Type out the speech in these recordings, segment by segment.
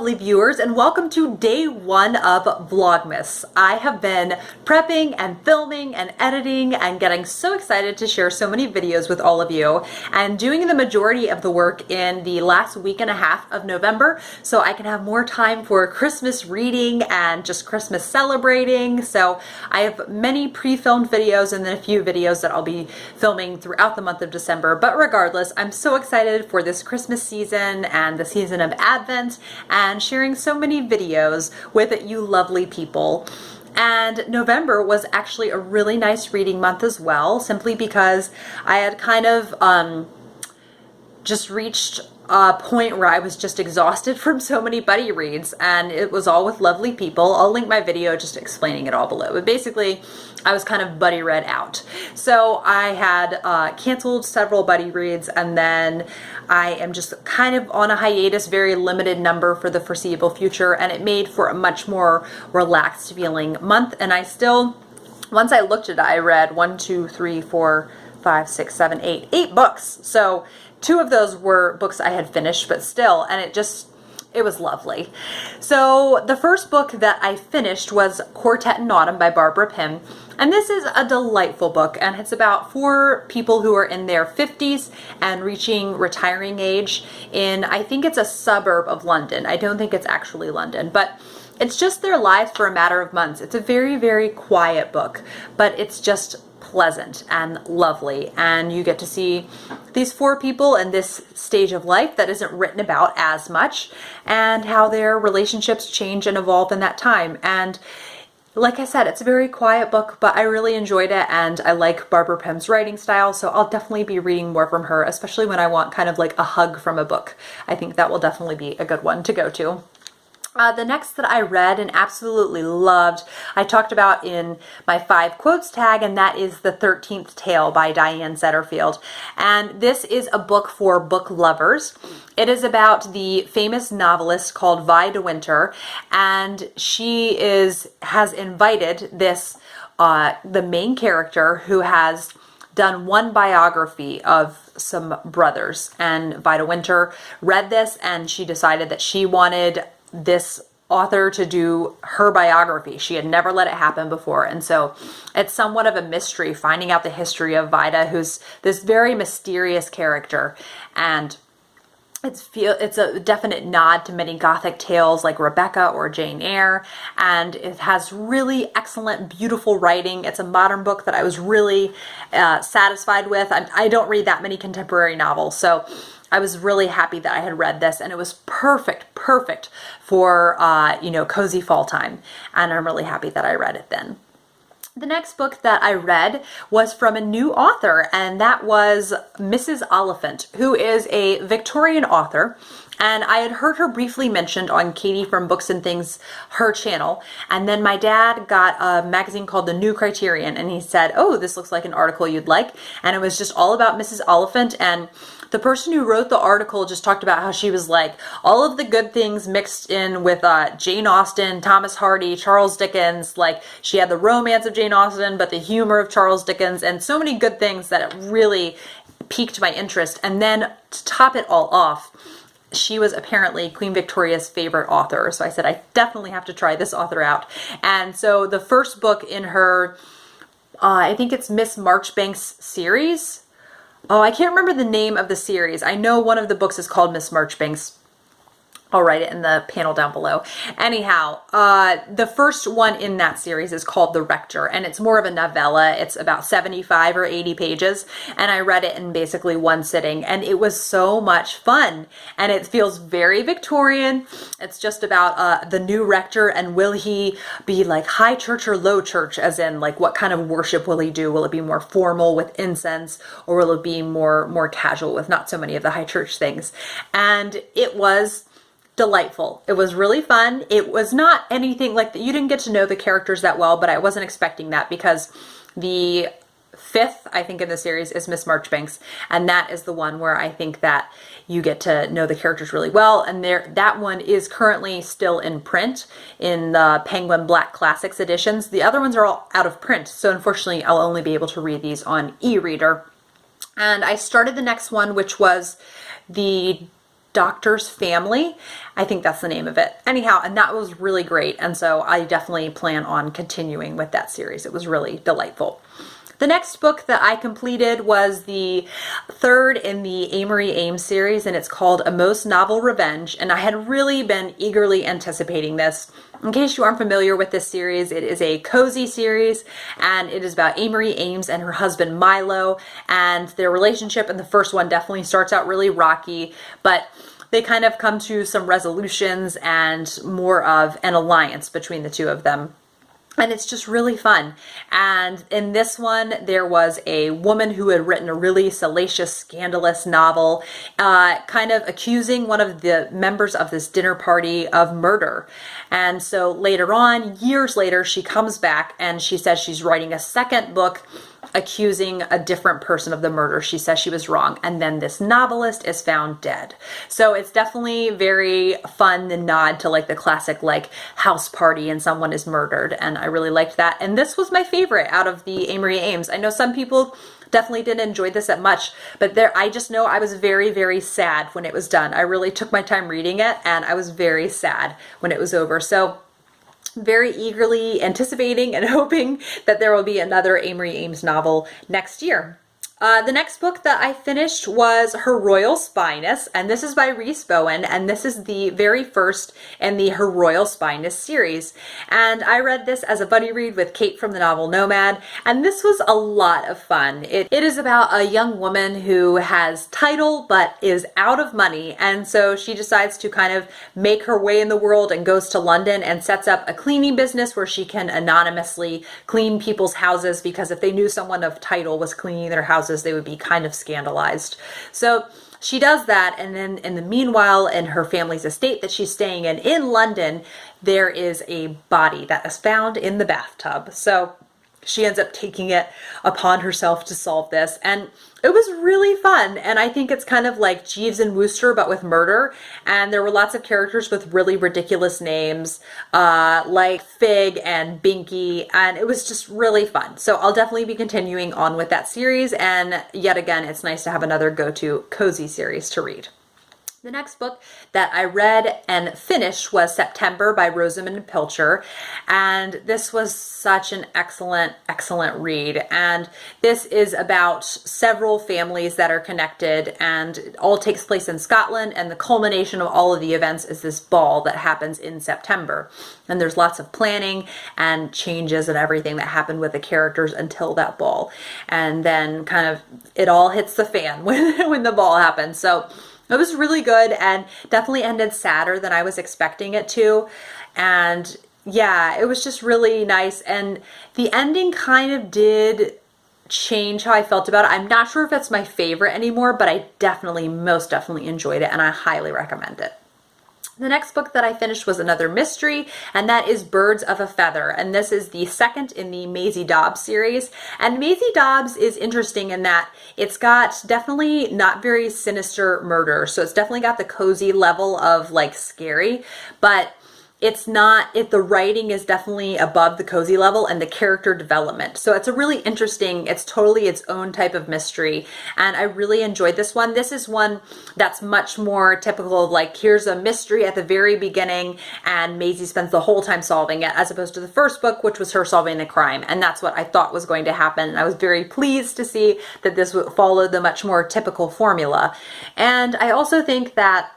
lovely viewers, and welcome to day one of Vlogmas. I have been prepping and filming and editing and getting so excited to share so many videos with all of you and doing the majority of the work in the last week and a half of November so I can have more time for Christmas reading and just Christmas celebrating. So I have many pre-filmed videos and then a few videos that I'll be filming throughout the month of December. But regardless, I'm so excited for this Christmas season and the season of Advent and sharing so many videos with you lovely people. And November was actually a really nice reading month as well, simply because I had kind of just reached a point where I was just exhausted from so many buddy reads, and it was all with lovely people. I'll link my video just explaining it all below, but basically I was kind of buddy read out. So I had canceled several buddy reads, and then I am just kind of on a hiatus, very limited number for the foreseeable future, and it made for a much more relaxed feeling month. And I still, once I looked at it, I read 1, 2, 3, 4, 5, 6, 7, 8, 8 books. So 2 of those were books I had finished, but still, and it was lovely. So the first book that I finished was Quartet in Autumn by Barbara Pym. And this is a delightful book, and it's about 4 people who are in their 50s and reaching retiring age in, I think it's a suburb of London. I don't think it's actually London, but it's just their lives for a matter of months. It's a very, very quiet book, but it's just pleasant and lovely, and you get to see these 4 people in this stage of life that isn't written about as much, and how their relationships change and evolve in that time. And like I said, it's a very quiet book, but I really enjoyed it, and I like Barbara Pym's writing style, so I'll definitely be reading more from her, especially when I want kind of like a hug from a book. I think that will definitely be a good one to go to. The next that I read and absolutely loved, I talked about in my 5 quotes tag, and that is The 13th Tale by Diane Zetterfield. And this is a book for book lovers. It is about the famous novelist called Vi de Winter, and she has invited this, the main character who has done one biography of some brothers. And Vi de Winter read this, and she decided that she wanted this author to do her biography. She had never let it happen before, and so it's somewhat of a mystery finding out the history of Vida, who's this very mysterious character. And it's a definite nod to many Gothic tales like Rebecca or Jane Eyre, and it has really excellent, beautiful writing. It's a modern book that I was really satisfied with. I don't read that many contemporary novels, so I was really happy that I had read this, and it was perfect for, cozy fall time, and I'm really happy that I read it then. The next book that I read was from a new author, and that was Mrs. Oliphant, who is a Victorian author. And I had heard her briefly mentioned on Katie from Books and Things, her channel. And then my dad got a magazine called The New Criterion, and he said, "Oh, this looks like an article you'd like." And it was just all about Mrs. Oliphant. And the person who wrote the article just talked about how she was like all of the good things mixed in with Jane Austen, Thomas Hardy, Charles Dickens. Like, she had the romance of Jane Austen, but the humor of Charles Dickens, and so many good things that it really piqued my interest. And then to top it all off, she was apparently Queen Victoria's favorite author. So I said, I definitely have to try this author out. And so the first book in her, I think it's Miss Marchbanks series. Oh, I can't remember the name of the series. I know one of the books is called Miss Marchbanks. I'll write it in the panel down below. Anyhow, the first one in that series is called The Rector, and it's more of a novella. It's about 75 or 80 pages, and I read it in basically one sitting, and it was so much fun. And it feels very Victorian. It's just about the new rector, and will he be like high church or low church, as in like what kind of worship will he do? Will it be more formal with incense, or will it be more casual with not so many of the high church things? And it was delightful. It was really fun. It was not anything like that. You didn't get to know the characters that well, but I wasn't expecting that, because the 5th, I think, in the series is Miss Marchbanks, and that is the one where I think that you get to know the characters really well. And that one is currently still in print in the Penguin Black Classics editions. The other ones are all out of print, so unfortunately I'll only be able to read these on e-reader. And I started the next one, which was the Doctor's Family. I think that's the name of it. Anyhow, and that was really great. And so I definitely plan on continuing with that series. It was really delightful. The next book that I completed was the third in the Amory Ames series, and it's called A Most Novel Revenge, and I had really been eagerly anticipating this. In case you aren't familiar with this series, it is a cozy series, and it is about Amory Ames and her husband Milo, and their relationship in the first one definitely starts out really rocky, but they kind of come to some resolutions and more of an alliance between the two of them. And it's just really fun. And in this one, there was a woman who had written a really salacious, scandalous novel, kind of accusing one of the members of this dinner party of murder. And so later on, years later, she comes back and she says she's writing a second book accusing a different person of the murder. She says she was wrong. And then this novelist is found dead. So it's definitely very fun, the nod to like the classic like house party and someone is murdered. And I really liked that. And this was my favorite out of the Amory Ames. I know some people definitely didn't enjoy this that much, but I just know I was very, very sad when it was done. I really took my time reading it and I was very sad when it was over. So very eagerly anticipating and hoping that there will be another Amory Ames novel next year. The next book that I finished was Her Royal Spyness, and this is by Rhys Bowen, and this is the very first in the Her Royal Spyness series. And I read this as a buddy read with Kate from the novel Nomad, and this was a lot of fun. It is about a young woman who has title but is out of money, and so she decides to kind of make her way in the world and goes to London and sets up a cleaning business where she can anonymously clean people's houses, because if they knew someone of title was cleaning their houses, they would be kind of scandalized. So she does that, and then in the meanwhile, in her family's estate that she's staying in London, there is a body that is found in the bathtub. So she ends up taking it upon herself to solve this, and it was really fun. And I think it's kind of like Jeeves and Wooster but with murder, and there were lots of characters with really ridiculous names, like Fig and Binky, and it was just really fun. So I'll definitely be continuing on with that series, and yet again, it's nice to have another go-to cozy series to read. The next book that I read and finished was September by Rosamund Pilcher, and this was such an excellent, excellent read. And this is about several families that are connected, and it all takes place in Scotland, and the culmination of all of the events is this ball that happens in September. And there's lots of planning and changes and everything that happened with the characters until that ball. And then kind of it all hits the fan when the ball happens. So it was really good and definitely ended sadder than I was expecting it to. And yeah, it was just really nice. And the ending kind of did change how I felt about it. I'm not sure if it's my favorite anymore, but I definitely, most definitely enjoyed it, and I highly recommend it. The next book that I finished was another mystery, and that is Birds of a Feather. And this is the second in the Maisie Dobbs series. And Maisie Dobbs is interesting in that it's got definitely not very sinister murder. So it's definitely got the cozy level of like scary, but it's not, the writing is definitely above the cozy level and the character development. So it's a really interesting, it's totally its own type of mystery. And I really enjoyed this one. This is one that's much more typical of like, here's a mystery at the very beginning and Maisie spends the whole time solving it, as opposed to the first book, which was her solving the crime. And that's what I thought was going to happen. And I was very pleased to see that this would follow the much more typical formula. And I also think that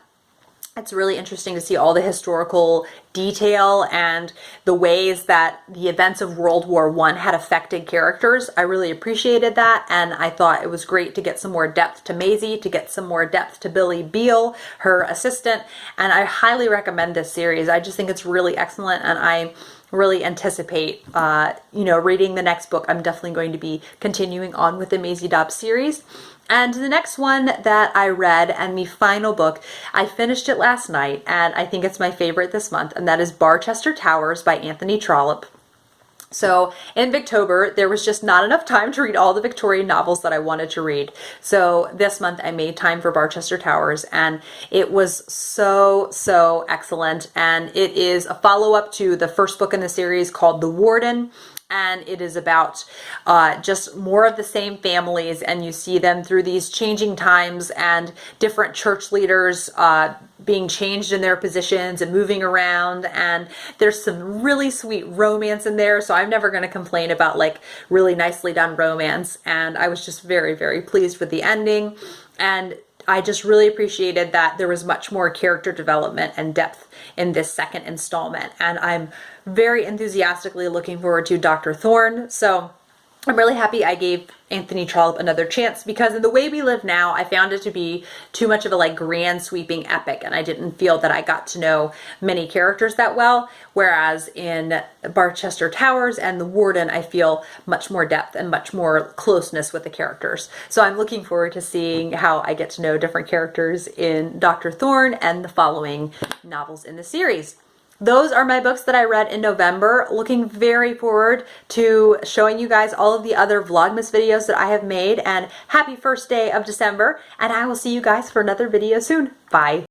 it's really interesting to see all the historical detail and the ways that the events of World War I had affected characters. I really appreciated that, and I thought it was great to get some more depth to Maisie, to get some more depth to Billy Beale, her assistant, and I highly recommend this series. I just think it's really excellent, and I really anticipate, reading the next book. I'm definitely going to be continuing on with the Maisie Dobbs series. And the next one that I read, and the final book, I finished it last night, and I think it's my favorite this month, and that is Barchester Towers by Anthony Trollope. So in Victober, there was just not enough time to read all the Victorian novels that I wanted to read. So this month I made time for Barchester Towers, and it was so, so excellent. And it is a follow-up to the first book in the series called The Warden. and it is about just more of the same families, and you see them through these changing times and different church leaders being changed in their positions and moving around, and there's some really sweet romance in there, so I'm never going to complain about like really nicely done romance. And I was just very, very pleased with the ending, and I just really appreciated that there was much more character development and depth in this second installment, and I'm very enthusiastically looking forward to Dr. Thorne. So I'm really happy I gave Anthony Trollope another chance, because in The Way We Live Now, I found it to be too much of a like grand sweeping epic, and I didn't feel that I got to know many characters that well, whereas in Barchester Towers and The Warden, I feel much more depth and much more closeness with the characters. So I'm looking forward to seeing how I get to know different characters in Dr. Thorne and the following novels in the series. Those are my books that I read in November. Looking very forward to showing you guys all of the other Vlogmas videos that I have made, and happy first day of December, and I will see you guys for another video soon. Bye.